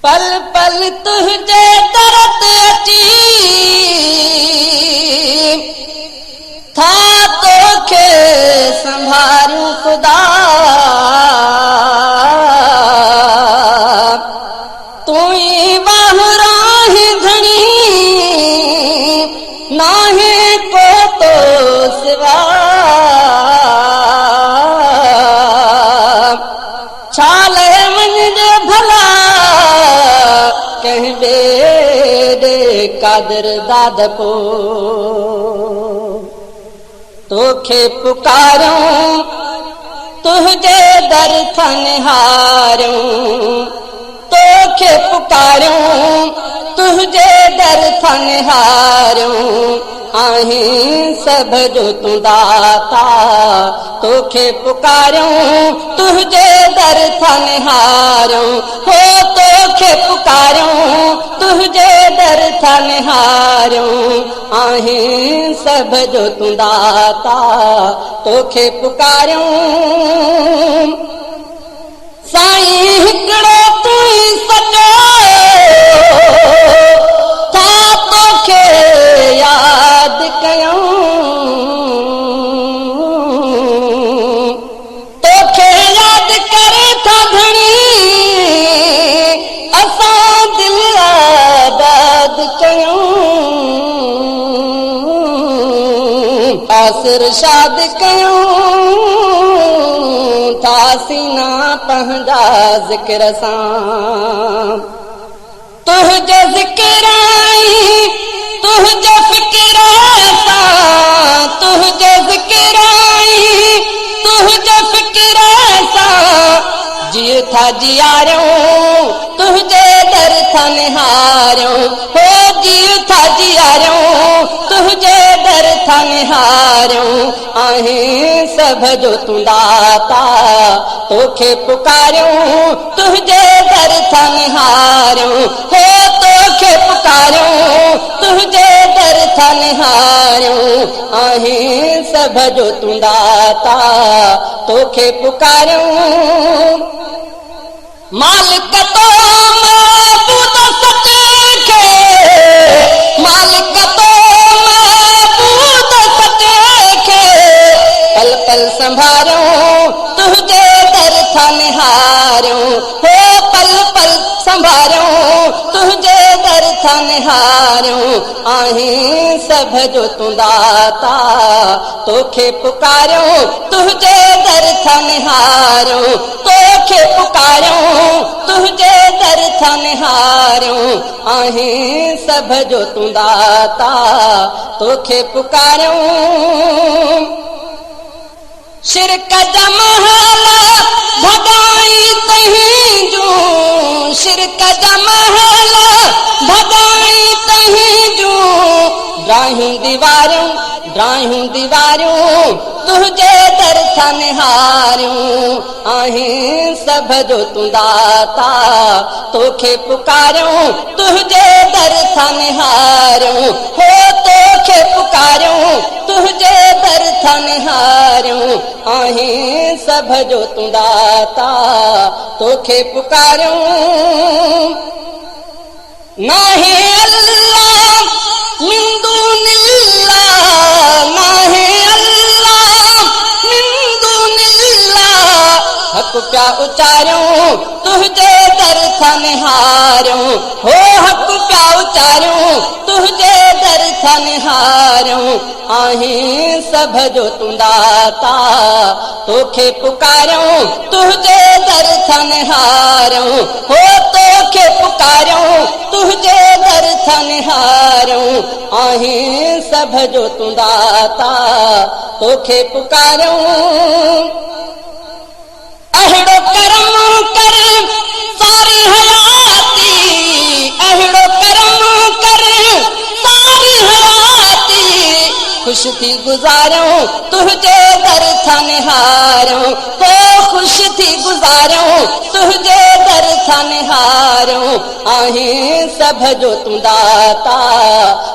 पल पल तुझे दर्द अची था तोखे संभारूं खुदा तुई बाहरां घणी नाहे को तो सिवा छाले वञे भला कहीं बेदे कादर दाद को तोखे पुकारूं तुझे दर थनहारूं तोखे पुकारूं तुझे दर थनहारूं आहीं सब जो तू दाता तोखे पुकारूं तुझे दर थनहारूं हो तोखे पुकारूं तुझे दर थनहारूं आहीं सब जो तू दाता तोखे पुकारूं साईं हिकिड़ो तू सचो था तोखे याद कयूं तोखे याद करे था घणी असां दिल आबाद कयूं आसिर शाद कयूं सीना पंहिंजा ज़िक्र सां तुझे ज़िक्र आई तुझे फिक्र सां तुझे ज़िक्र आई तुझे फिक्र सां जियो था जियारूं तुझे दर थनहारूं हो जियो था जियारूं तुझे दर थनहारूं आहीं सब जो तू दाता तोखे पुकारूं तुझे दर थनहारूं हो तोखे पुकारूं तुझे दर थनहारूं आहीं सब जो तू दाता तोखे पुकारूं मालिक तो महबूद सचे खे मालिक तो महबूद सचे खे पल पल संभारूं तुझे दर थनहारूं हो पल पल संभारूं तुझे दर थनहारूं आहीं सब जो तू दाता तोखे पुकारूं तुझे दर थनहारूं तोखे पुकारूं तुझे दर थनहारूं आहीं सब जो तू दाता तोखे पुकारूं शिरक जमहला भगाई तहीं जूं शिरक जमहला भगाई तहीं जूं ड्राहियूं दीवारूं तुझे दर थनहारूं आहीं सब जो तू दाता तोखे पुकारूं तुझे दर थनहारूं हो तोखे पुकारूं तुझे दर थनहारूं आहीं सब जो तू दाता तोखे पुकारूं नाहे अल्लाह मिन दूनिल्लाह नाहे अल्लाह मिन दूनिल्लाह हक प्या उचारूं तुझे दर थनहारूं हो हक प्या उचारूं तुझे दर थनहारूं आहीं सब जो तू दाता तोखे पुकारूं तुझे दर थनहारूं हो तोखे पुकारूं तुझे दर थनहारूं आहीं सब जो तू दाता तोखे पुकारूं अहिड़ो करम कर सारी हयाती अहिड़ो करम कर सारी हयाती खुश थी गुज़ारूं तुझे दर थनहारूं हो ख़ुश थी गुज़ारियूं तुझे दर सां निहारियूं आहीं सभ जो तूं दाता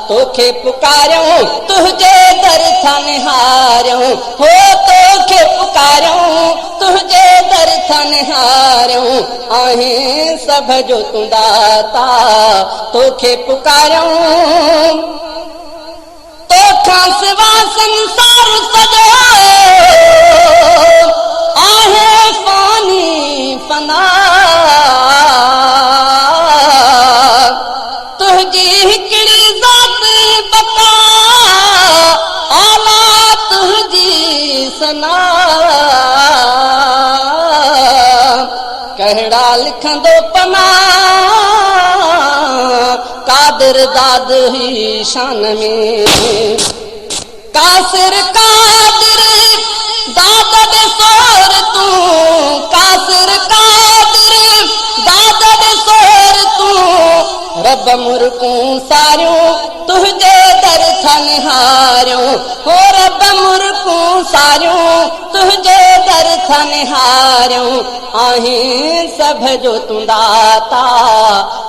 तोखे पुकारियूं तुझे दर सां निहारियूं हो तोखे पुकारियूं तुझे दर सां निहारियूं आहीं सभ जो तूं दाता तोखे पुकारियूं तोखां सिवा संसार सॼो आहे फानी फना तुंहिंजी हिकिड़ी ज़ात बका आला तुंहिंजी सना कहिड़ा लिखंदो पना कादिर दाद ही शान में कासिर कादिर दाद दे सोर तूं कासिर कादिर दाद दे सोर तूं रब मुर्कूं सारियूं तुझे दर सां निहारियूं हो रब मुर्कूं सारियूं तुझे दर सां निहारियूं आहीं सभ जो तूं दाता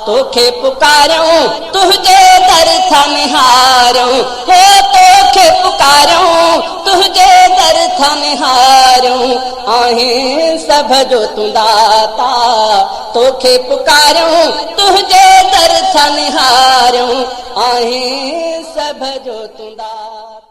तोखे पुकारियूं तुझे दर सां निहारियूं हो तोखे पुकारियूं तुझे दर सां निहारियूं आहीं सभ जो तूं दाता तोखे पुकारियूं तुझे दर सां निहारियूं आहीं सभ जो तूं दाता